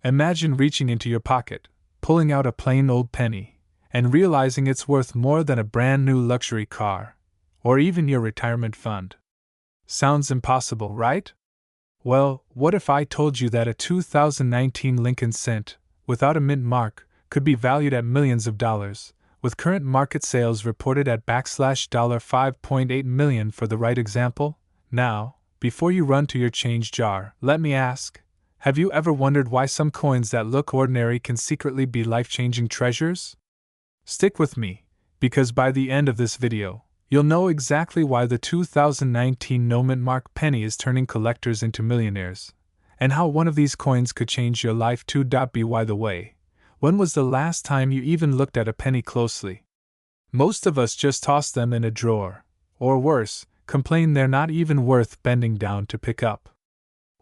Imagine reaching into your pocket, pulling out a plain old penny, and realizing it's worth more than a brand new luxury car, or even your retirement fund. Sounds impossible, right? Well, what if I told you that a 2019 Lincoln cent, without a mint mark, could be valued at millions of dollars, with current market sales reported at $5.8 million for the right example? Now, before you run to your change jar, let me ask, have you ever wondered why some coins that look ordinary can secretly be life-changing treasures? Stick with me, because by the end of this video, you'll know exactly why the 2019 no mint mark penny is turning collectors into millionaires, and how one of these coins could change your life too. By the way, when was the last time you even looked at a penny closely? Most of us just toss them in a drawer, or worse, complain they're not even worth bending down to pick up.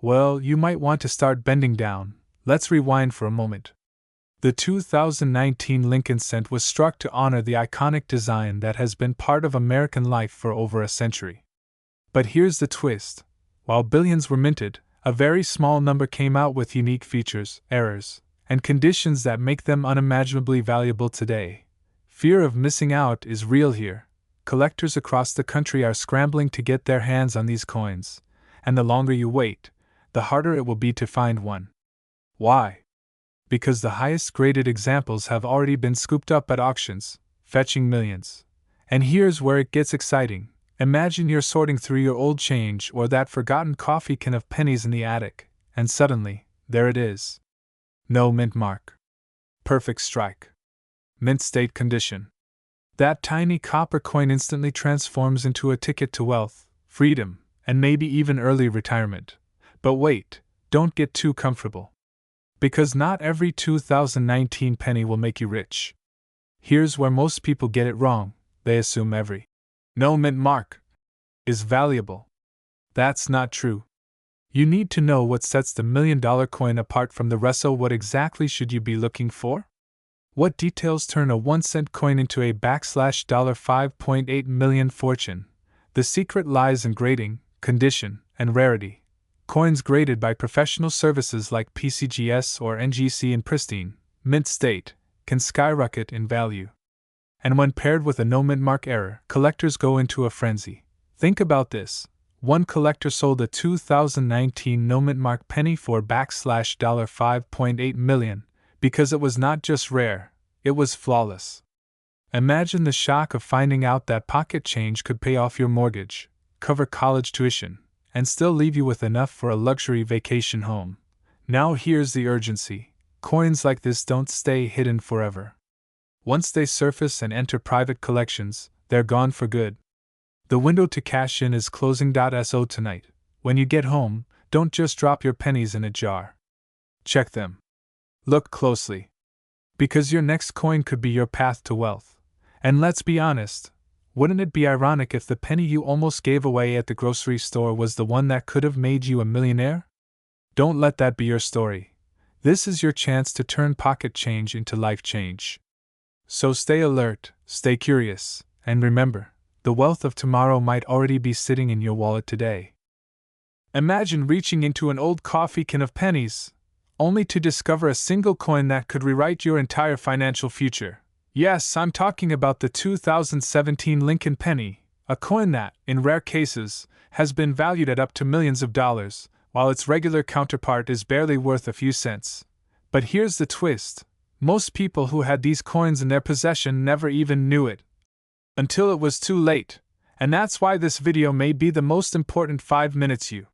Well, you might want to start bending down. Let's rewind for a moment. The 2019 Lincoln cent was struck to honor the iconic design that has been part of American life for over a century. But here's the twist. While billions were minted, a very small number came out with unique features, errors, and conditions that make them unimaginably valuable today. Fear of missing out is real here. Collectors across the country are scrambling to get their hands on these coins, and the longer you wait, the harder it will be to find one. Why? Because the highest graded examples have already been scooped up at auctions, fetching millions. And here's where it gets exciting. Imagine you're sorting through your old change or that forgotten coffee can of pennies in the attic, and suddenly, there it is. No mint mark. Perfect strike. Mint state condition. That tiny copper coin instantly transforms into a ticket to wealth, freedom, and maybe even early retirement. But wait, don't get too comfortable. Because not every 2019 penny will make you rich. Here's where most people get it wrong. They assume every no mint mark is valuable. That's not true. You need to know what sets the $1 million coin apart from the rest. So what exactly should you be looking for? What details turn a 1-cent coin into a $5.8 million fortune? The secret lies in grading, condition, and rarity. Coins graded by professional services like PCGS or NGC in pristine, mint state, can skyrocket in value. And when paired with a no mint mark error, collectors go into a frenzy. Think about this. One collector sold a 2019 no mint mark penny for $5.8 million because it was not just rare, it was flawless. Imagine the shock of finding out that pocket change could pay off your mortgage, cover college tuition, and still leave you with enough for a luxury vacation home. Now here's the urgency. Coins like this don't stay hidden forever. Once they surface and enter private collections, they're gone for good. The window to cash in is closing. So tonight, when you get home, don't just drop your pennies in a jar. Check them. Look closely. Because your next coin could be your path to wealth. And let's be honest, wouldn't it be ironic if the penny you almost gave away at the grocery store was the one that could have made you a millionaire? Don't let that be your story. This is your chance to turn pocket change into life change. So stay alert, stay curious, and remember, the wealth of tomorrow might already be sitting in your wallet today. Imagine reaching into an old coffee can of pennies, only to discover a single coin that could rewrite your entire financial future. Yes, I'm talking about the 2017 Lincoln penny, a coin that, in rare cases, has been valued at up to millions of dollars, while its regular counterpart is barely worth a few cents. But here's the twist. Most people who had these coins in their possession never even knew it. Until it was too late. And that's why this video may be the most important 5 minutes you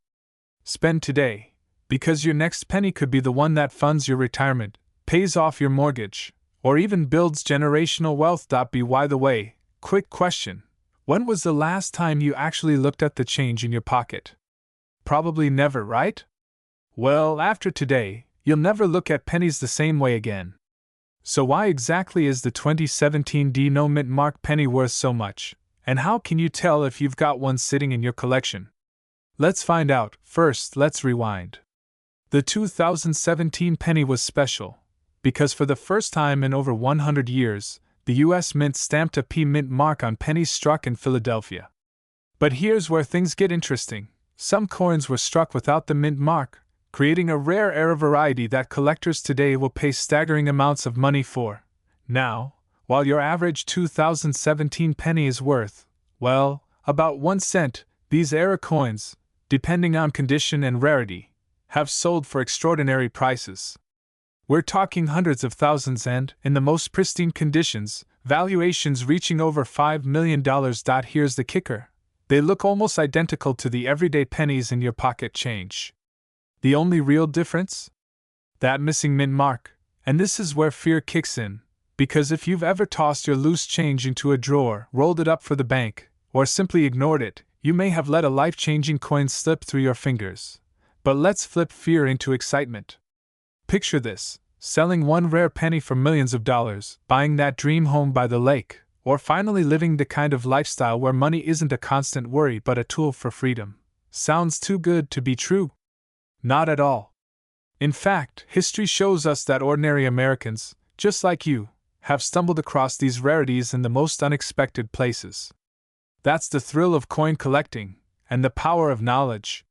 spend today. Because your next penny could be the one that funds your retirement, pays off your mortgage, or even builds generational wealth. By the way, quick question. When was the last time you actually looked at the change in your pocket? Probably never, right? Well, after today, you'll never look at pennies the same way again. So why exactly is the 2017 no mint mark penny worth so much? And how can you tell if you've got one sitting in your collection? Let's find out. First, let's rewind. The 2017 penny was special because for the first time in over 100 years, the U.S. Mint stamped a P mint mark on pennies struck in Philadelphia. But here's where things get interesting. Some coins were struck without the mint mark, creating a rare era variety that collectors today will pay staggering amounts of money for. Now, while your average 2017 penny is worth, well, about 1 cent, these era coins, depending on condition and rarity, have sold for extraordinary prices. We're talking hundreds of thousands and, in the most pristine conditions, valuations reaching over $5 million. Here's the kicker: they look almost identical to the everyday pennies in your pocket change. The only real difference? That missing mint mark. And this is where fear kicks in, because if you've ever tossed your loose change into a drawer, rolled it up for the bank, or simply ignored it, you may have let a life-changing coin slip through your fingers. But let's flip fear into excitement. Picture this: selling one rare penny for millions of dollars, buying that dream home by the lake, or finally living the kind of lifestyle where money isn't a constant worry but a tool for freedom. Sounds too good to be true? Not at all. In fact, history shows us that ordinary Americans, just like you, have stumbled across these rarities in the most unexpected places. That's the thrill of coin collecting, and the power of knowledge.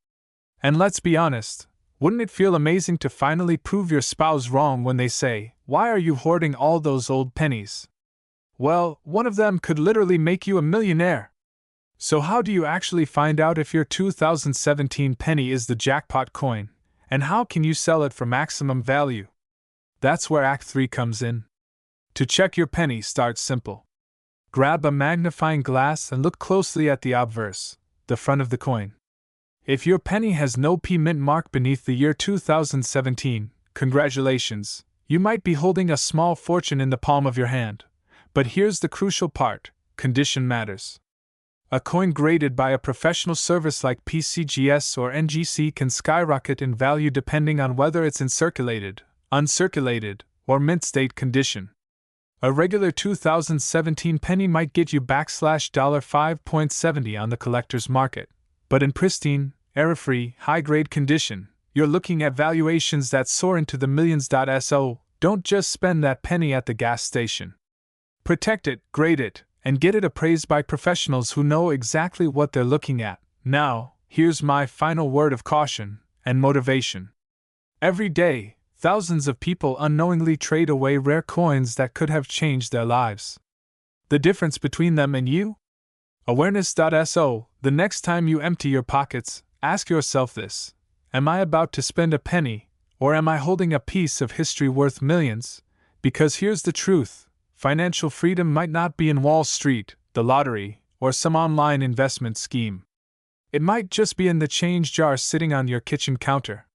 And let's be honest, wouldn't it feel amazing to finally prove your spouse wrong when they say, "Why are you hoarding all those old pennies?" Well, one of them could literally make you a millionaire. So how do you actually find out if your 2017 penny is the jackpot coin, and how can you sell it for maximum value? That's where Act 3 comes in. To check your penny, start simple. Grab a magnifying glass and look closely at the obverse, the front of the coin. If your penny has no P mint mark beneath the year 2017, congratulations, you might be holding a small fortune in the palm of your hand. But here's the crucial part: condition matters. A coin graded by a professional service like PCGS or NGC can skyrocket in value depending on whether it's in circulated, uncirculated, or mint state condition. A regular 2017 penny might get you $5.70 on the collector's market, but in pristine, error-free, high-grade condition, you're looking at valuations that soar into the millions. So, don't just spend that penny at the gas station. Protect it, grade it, and get it appraised by professionals who know exactly what they're looking at. Now, here's my final word of caution and motivation. Every day, thousands of people unknowingly trade away rare coins that could have changed their lives. The difference between them and you? Awareness.so. The next time you empty your pockets, ask yourself this: am I about to spend a penny, or am I holding a piece of history worth millions? Because here's the truth: financial freedom might not be in Wall Street, the lottery, or some online investment scheme. It might just be in the change jar sitting on your kitchen counter.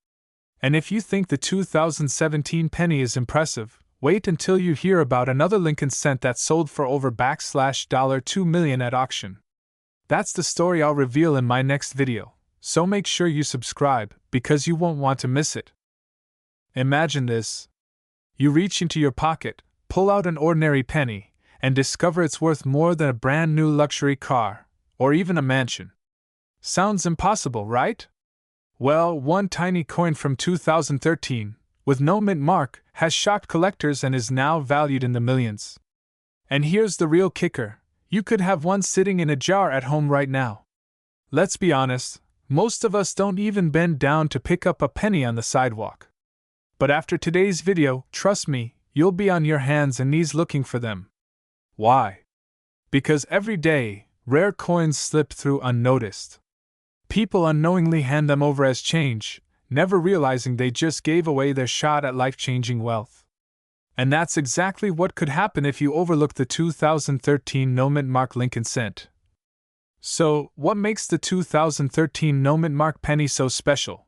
And if you think the 2017 penny is impressive, wait until you hear about another Lincoln cent that sold for over $2 million at auction. That's the story I'll reveal in my next video, so make sure you subscribe, because you won't want to miss it. Imagine this. You reach into your pocket, pull out an ordinary penny, and discover it's worth more than a brand new luxury car, or even a mansion. Sounds impossible, right? Well, one tiny coin from 2013, with no mint mark, has shocked collectors and is now valued in the millions. And here's the real kicker: you could have one sitting in a jar at home right now. Let's be honest, most of us don't even bend down to pick up a penny on the sidewalk. But after today's video, trust me, you'll be on your hands and knees looking for them. Why? Because every day, rare coins slip through unnoticed. People unknowingly hand them over as change, never realizing they just gave away their shot at life-changing wealth. And that's exactly what could happen if you overlook the 2013 no mint mark Lincoln cent. So, what makes the 2013 no mint mark penny so special?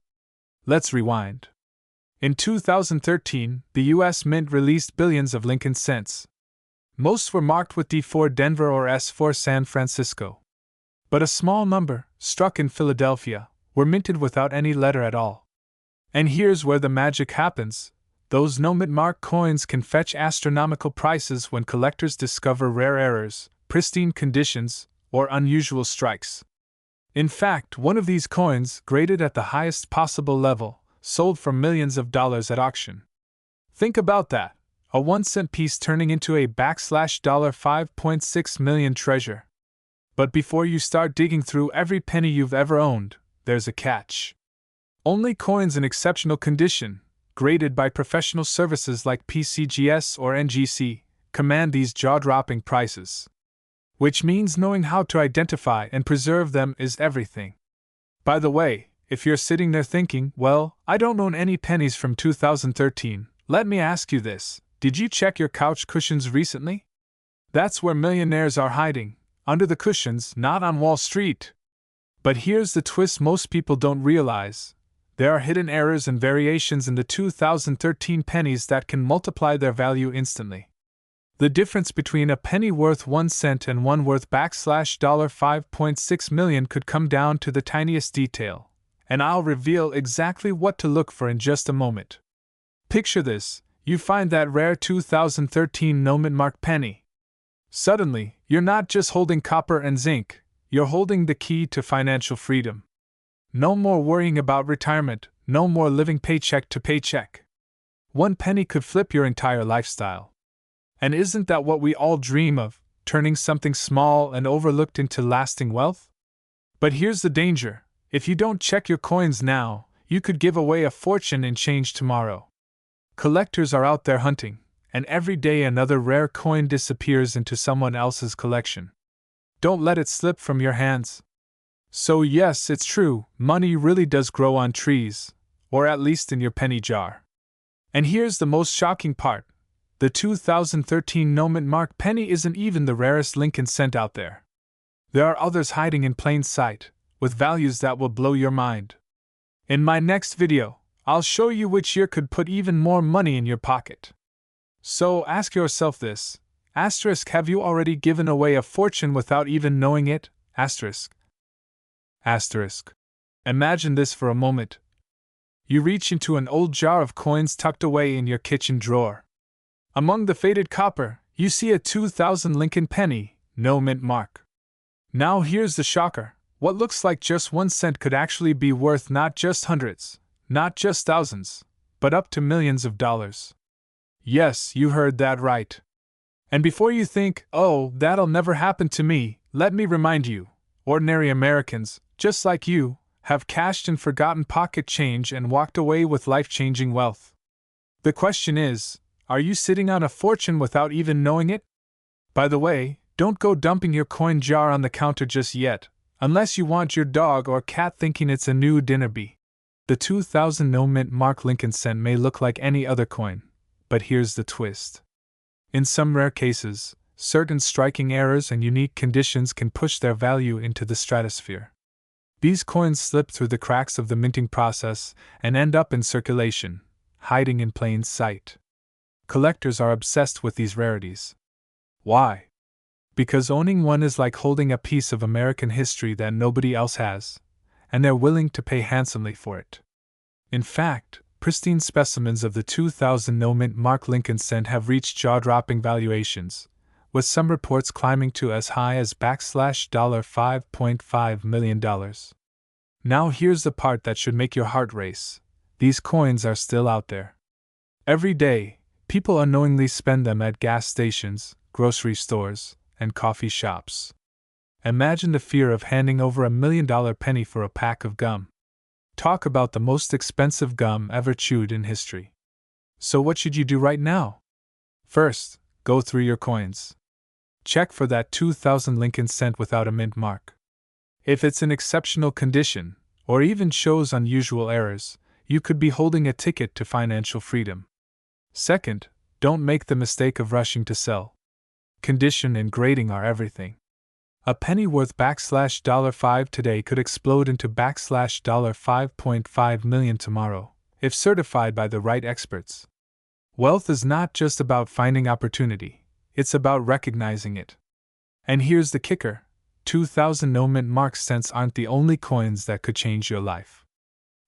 Let's rewind. In 2013, the U.S. Mint released billions of Lincoln cents. Most were marked with D for Denver or S for San Francisco. But a small number, struck in Philadelphia, were minted without any letter at all. And here's where the magic happens: those no mint mark coins can fetch astronomical prices when collectors discover rare errors, pristine conditions, or unusual strikes. In fact, one of these coins, graded at the highest possible level, sold for millions of dollars at auction. Think about that, a 1-cent piece turning into a $5.6 million treasure. But before you start digging through every penny you've ever owned, there's a catch. Only coins in exceptional condition, graded by professional services like PCGS or NGC, command these jaw-dropping prices. Which means knowing how to identify and preserve them is everything. By the way, if you're sitting there thinking, well, I don't own any pennies from 2013, let me ask you this: did you check your couch cushions recently? That's where millionaires are hiding, under the cushions, not on Wall Street. But here's the twist most people don't realize. There are hidden errors and variations in the 2013 pennies that can multiply their value instantly. The difference between a penny worth 1 cent and one worth $5.6 million could come down to the tiniest detail, and I'll reveal exactly what to look for in just a moment. Picture this: you find that rare 2013 no-mint mark penny. Suddenly, you're not just holding copper and zinc, you're holding the key to financial freedom. No more worrying about retirement, no more living paycheck to paycheck. One penny could flip your entire lifestyle. And isn't that what we all dream of, turning something small and overlooked into lasting wealth? But here's the danger: if you don't check your coins now, you could give away a fortune in change tomorrow. Collectors are out there hunting, and every day another rare coin disappears into someone else's collection. Don't let it slip from your hands. So yes, it's true, money really does grow on trees, or at least in your penny jar. And here's the most shocking part: the 2013 no-mint mark penny isn't even the rarest Lincoln cent out there. There are others hiding in plain sight, with values that will blow your mind. In my next video, I'll show you which year could put even more money in your pocket. So ask yourself this: asterisk, have you already given away a fortune without even knowing it? Asterisk. Asterisk. Imagine this for a moment. You reach into an old jar of coins tucked away in your kitchen drawer. Among the faded copper, you see a 2000 Lincoln penny, no mint mark. Now here's the shocker: what looks like just 1 cent could actually be worth not just hundreds, not just thousands, but up to millions of dollars. Yes, you heard that right. And before you think, oh, that'll never happen to me, let me remind you, ordinary Americans, just like you, have cashed and forgotten pocket change and walked away with life-changing wealth. The question is, are you sitting on a fortune without even knowing it? By the way, don't go dumping your coin jar on the counter just yet, unless you want your dog or cat thinking it's a new dinner bee. The 2000 no-mint mark Lincoln cent may look like any other coin, but here's the twist. In some rare cases, certain striking errors and unique conditions can push their value into the stratosphere. These coins slip through the cracks of the minting process and end up in circulation, hiding in plain sight. Collectors are obsessed with these rarities. Why? Because owning one is like holding a piece of American history that nobody else has, and they're willing to pay handsomely for it. In fact, pristine specimens of the 2000 no-mint mark Lincoln cent have reached jaw-dropping valuations, with some reports climbing to as high as $5.5 million. Now here's the part that should make your heart race: these coins are still out there. Every day, people unknowingly spend them at gas stations, grocery stores, and coffee shops. Imagine the fear of handing over $1 million penny for a pack of gum. Talk about the most expensive gum ever chewed in history. So what should you do right now? First, go through your coins. Check for that 2000 Lincoln cent without a mint mark. If it's in exceptional condition, or even shows unusual errors, you could be holding a ticket to financial freedom. Second, don't make the mistake of rushing to sell. Condition and grading are everything. A penny worth $5 today could explode into $5.5 million tomorrow, if certified by the right experts. Wealth is not just about finding opportunity, it's about recognizing it. And here's the kicker: 2000 no-mint mark cents aren't the only coins that could change your life.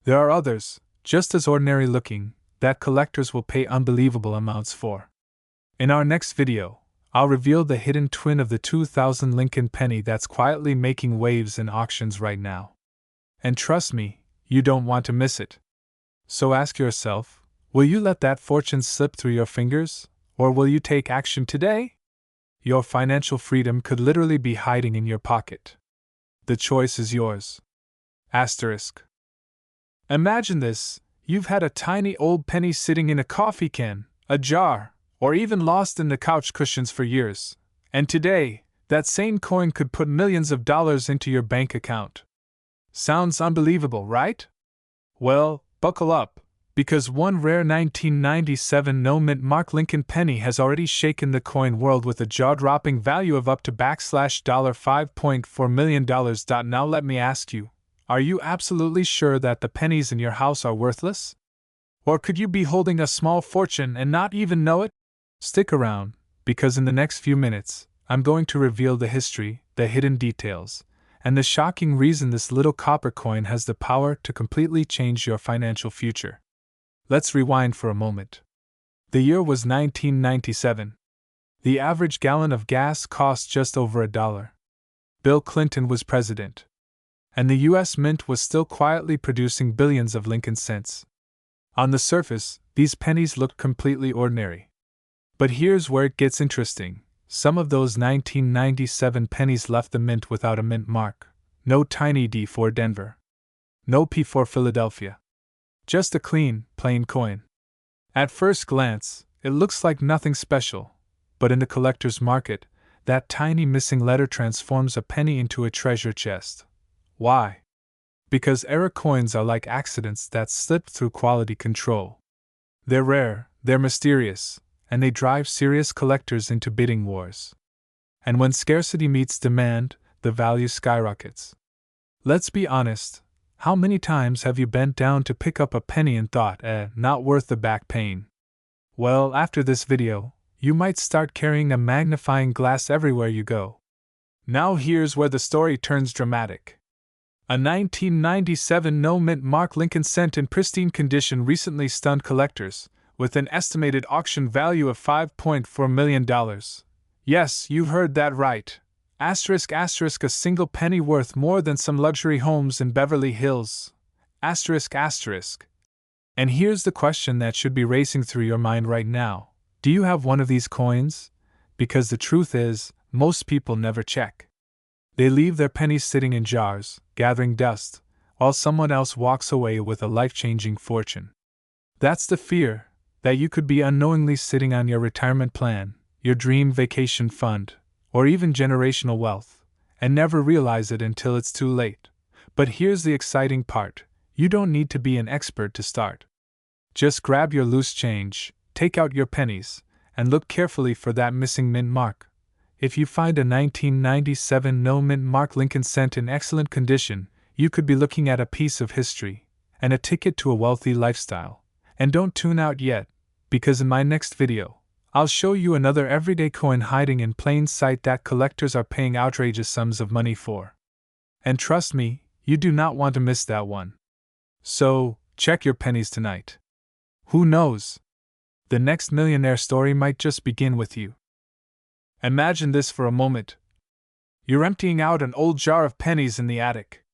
There are others, just as ordinary looking, that collectors will pay unbelievable amounts for. In our next video, I'll reveal the hidden twin of the 2000 Lincoln penny that's quietly making waves in auctions right now. And trust me, you don't want to miss it. So ask yourself, will you let that fortune slip through your fingers, or will you take action today? Your financial freedom could literally be hiding in your pocket. The choice is yours. Asterisk. Imagine this: you've had a tiny old penny sitting in a coffee can, a jar, or even lost in the couch cushions for years, and today, that same coin could put millions of dollars into your bank account. Sounds unbelievable, right? Well, buckle up, because one rare 1997 no-mint Mark Lincoln penny has already shaken the coin world with a jaw-dropping value of up to $5.4 million. Now let me ask you, are you absolutely sure that the pennies in your house are worthless? Or could you be holding a small fortune and not even know it? Stick around, because in the next few minutes, I'm going to reveal the history, the hidden details, and the shocking reason this little copper coin has the power to completely change your financial future. Let's rewind for a moment. The year was 1997. The average gallon of gas cost just over $1. Bill Clinton was president. And the U.S. Mint was still quietly producing billions of Lincoln cents. On the surface, these pennies looked completely ordinary. But here's where it gets interesting. Some of those 1997 pennies left the mint without a mint mark. No tiny D for Denver. No P for Philadelphia. Just a clean, plain coin. At first glance, it looks like nothing special, but in the collector's market, that tiny missing letter transforms a penny into a treasure chest. Why? Because era coins are like accidents that slip through quality control. They're rare, they're mysterious, and they drive serious collectors into bidding wars. And when scarcity meets demand, the value skyrockets. Let's be honest, how many times have you bent down to pick up a penny and thought, not worth the back pain? Well, after this video, you might start carrying a magnifying glass everywhere you go. Now here's where the story turns dramatic. A 1997 no-mint Mark Lincoln cent in pristine condition recently stunned collectors, with an estimated auction value of $5.4 million. Yes, you heard that right. A single penny worth more than some luxury homes in Beverly Hills. And here's the question that should be racing through your mind right now. Do you have one of these coins? Because the truth is, most people never check. They leave their pennies sitting in jars, gathering dust, while someone else walks away with a life-changing fortune. That's the fear, that you could be unknowingly sitting on your retirement plan, your dream vacation fund, or even generational wealth, and never realize it until it's too late. But here's the exciting part: you don't need to be an expert to start. Just grab your loose change, take out your pennies, and look carefully for that missing mint mark. If you find a 1997 no-mint Mark Lincoln cent in excellent condition, you could be looking at a piece of history, and a ticket to a wealthy lifestyle. And don't tune out yet, because in my next video, I'll show you another everyday coin hiding in plain sight that collectors are paying outrageous sums of money for. And trust me, you do not want to miss that one. So, check your pennies tonight. Who knows? The next millionaire story might just begin with you. Imagine this for a moment. You're emptying out an old jar of pennies in the attic.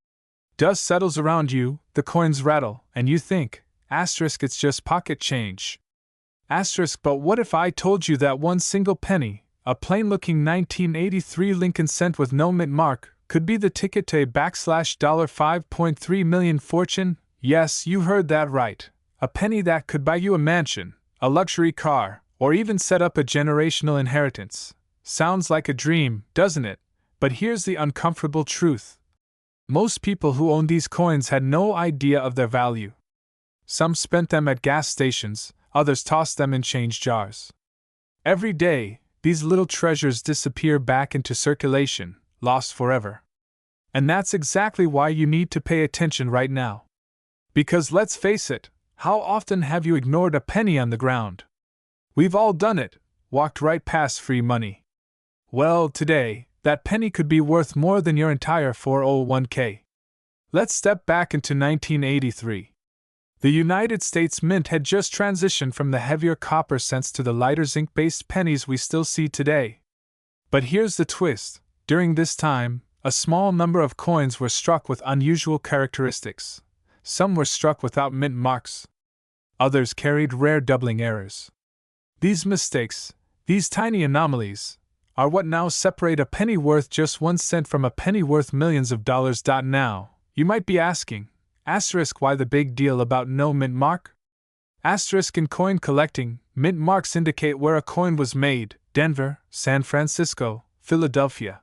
Dust settles around you, the coins rattle, and you think, it's just pocket change. But what if I told you that one single penny, a plain-looking 1983 Lincoln cent with no mint mark, could be the ticket to a $5.3 million fortune? Yes, you heard that right. A penny that could buy you a mansion, a luxury car, or even set up a generational inheritance. Sounds like a dream, doesn't it? But here's the uncomfortable truth. Most people who own these coins had no idea of their value. Some spent them at gas stations, others tossed them in change jars. Every day, these little treasures disappear back into circulation, lost forever. And that's exactly why you need to pay attention right now. Because let's face it, how often have you ignored a penny on the ground? We've all done it, walked right past free money. Well, today, that penny could be worth more than your entire 401k. Let's step back into 1983. The United States Mint had just transitioned from the heavier copper cents to the lighter zinc-based pennies we still see today. But here's the twist. During this time, a small number of coins were struck with unusual characteristics. Some were struck without mint marks. Others carried rare doubling errors. These mistakes, these tiny anomalies, are what now separate a penny worth just 1 cent from a penny worth millions of dollars. Now, you might be asking, Asterisk, why the big deal about no mint mark? Asterisk, in coin collecting, mint marks indicate where a coin was made: Denver, San Francisco, Philadelphia.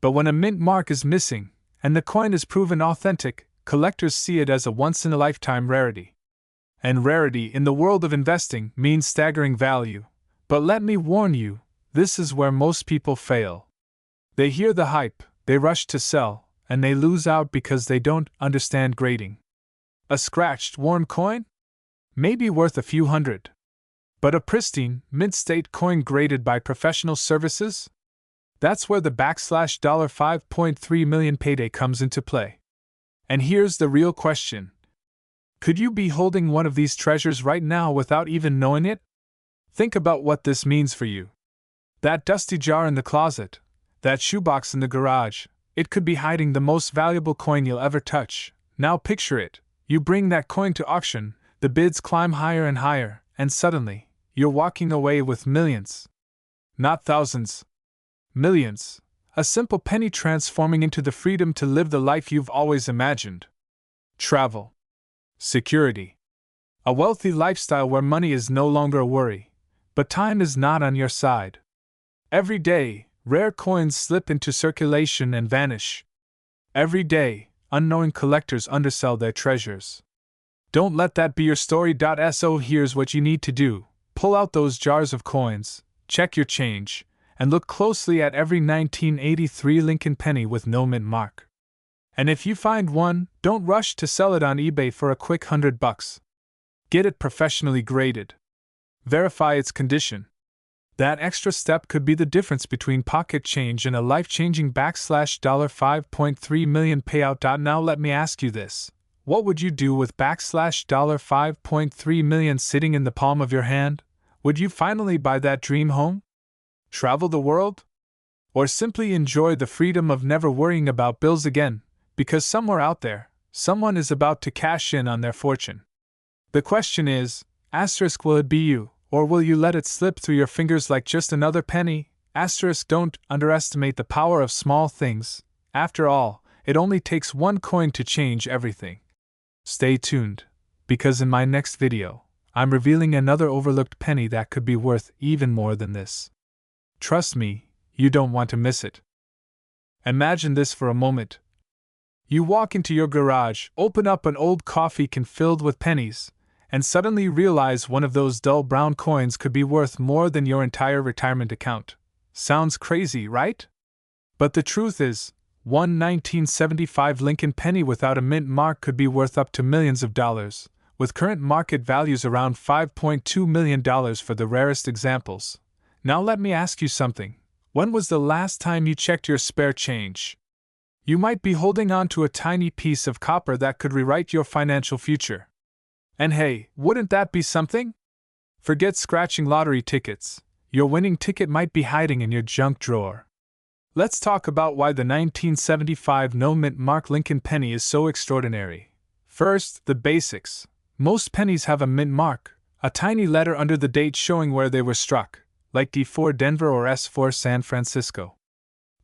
But when a mint mark is missing, and the coin is proven authentic, collectors see it as a once-in-a-lifetime rarity. And rarity in the world of investing means staggering value. But let me warn you, this is where most people fail. They hear the hype, they rush to sell, and they lose out because they don't understand grading. A scratched, worn coin? Maybe worth a few hundred. But a pristine, mint-state coin graded by professional services? That's where the $5.3 million payday comes into play. And here's the real question. Could you be holding one of these treasures right now without even knowing it? Think about what this means for you. That dusty jar in the closet, that shoebox in the garage, it could be hiding the most valuable coin you'll ever touch. Now picture it. You bring that coin to auction, the bids climb higher and higher, and suddenly, you're walking away with millions. Not thousands. Millions. A simple penny transforming into the freedom to live the life you've always imagined. Travel. Security. A wealthy lifestyle where money is no longer a worry, but time is not on your side. Every day, rare coins slip into circulation and vanish. Every day, unknowing collectors undersell their treasures. Don't let that be your story. So here's what you need to do. Pull out those jars of coins, check your change, and look closely at every 1983 Lincoln penny with no mint mark. And if you find one, don't rush to sell it on eBay for a quick $100. Get it professionally graded. Verify its condition. That extra step could be the difference between pocket change and a life-changing $5.3 million payout. Now let me ask you this. What would you do with $5.3 million sitting in the palm of your hand? Would you finally buy that dream home? Travel the world? Or simply enjoy the freedom of never worrying about bills again, because somewhere out there, someone is about to cash in on their fortune? The question is, asterisk, will it be you, or will you let it slip through your fingers like just another penny? Asterisk, don't underestimate the power of small things. After all, it only takes one coin to change everything. Stay tuned, because in my next video, I'm revealing another overlooked penny that could be worth even more than this. Trust me, you don't want to miss it. Imagine this for a moment. You walk into your garage, open up an old coffee can filled with pennies, and suddenly realize one of those dull brown coins could be worth more than your entire retirement account. Sounds crazy, right? But the truth is, one 1975 Lincoln penny without a mint mark could be worth up to millions of dollars, with current market values around $5.2 million for the rarest examples. Now let me ask you something. When was the last time you checked your spare change? You might be holding on to a tiny piece of copper that could rewrite your financial future. And hey, wouldn't that be something? Forget scratching lottery tickets. Your winning ticket might be hiding in your junk drawer. Let's talk about why the 1975 no mint mark Lincoln penny is so extraordinary. First, the basics. Most pennies have a mint mark, a tiny letter under the date showing where they were struck, like D4 Denver or S4 San Francisco.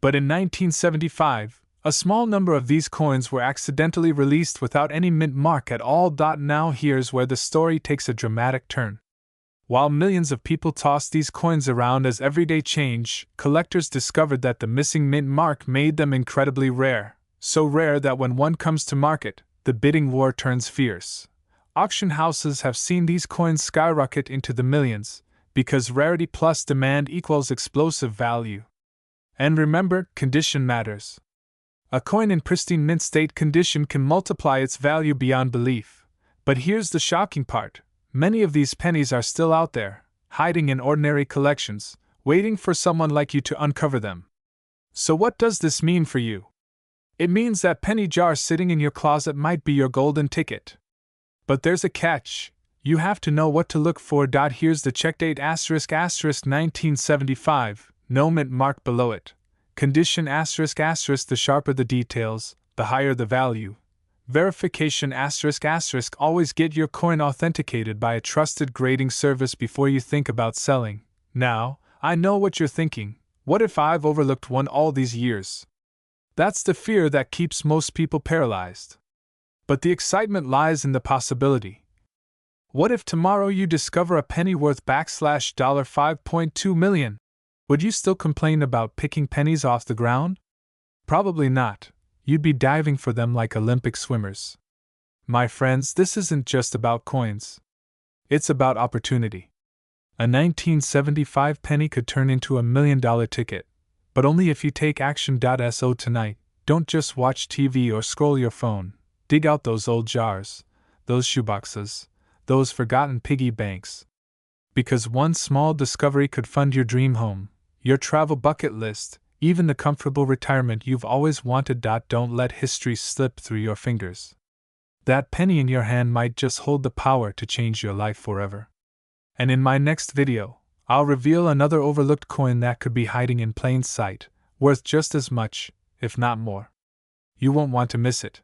But in 1975, a small number of these coins were accidentally released without any mint mark at all. Now here's where the story takes a dramatic turn. While millions of people tossed these coins around as everyday change, collectors discovered that the missing mint mark made them incredibly rare, so rare that when one comes to market, the bidding war turns fierce. Auction houses have seen these coins skyrocket into the millions, because rarity plus demand equals explosive value. And remember, condition matters. A coin in pristine mint state condition can multiply its value beyond belief. But here's the shocking part. Many of these pennies are still out there, hiding in ordinary collections, waiting for someone like you to uncover them. So what does this mean for you? It means that penny jar sitting in your closet might be your golden ticket. But there's a catch. You have to know what to look for. Here's the check date: asterisk 1975, no mint mark below it. Condition asterisk the sharper the details, the higher the value. Verification asterisk always get your coin authenticated by a trusted grading service before you think about selling. Now, I know what you're thinking. What if I've overlooked one all these years? That's the fear that keeps most people paralyzed. But the excitement lies in the possibility. What if tomorrow you discover a penny worth $5.2 million? Would you still complain about picking pennies off the ground? Probably not. You'd be diving for them like Olympic swimmers. My friends, this isn't just about coins. It's about opportunity. A 1975 penny could turn into $1 million ticket, but only if you take action. So tonight, don't just watch TV or scroll your phone. Dig out those old jars, those shoeboxes, those forgotten piggy banks. Because one small discovery could fund your dream home, your travel bucket list, even the comfortable retirement you've always wanted. Don't let history slip through your fingers. That penny in your hand might just hold the power to change your life forever. And in my next video, I'll reveal another overlooked coin that could be hiding in plain sight, worth just as much, if not more. You won't want to miss it.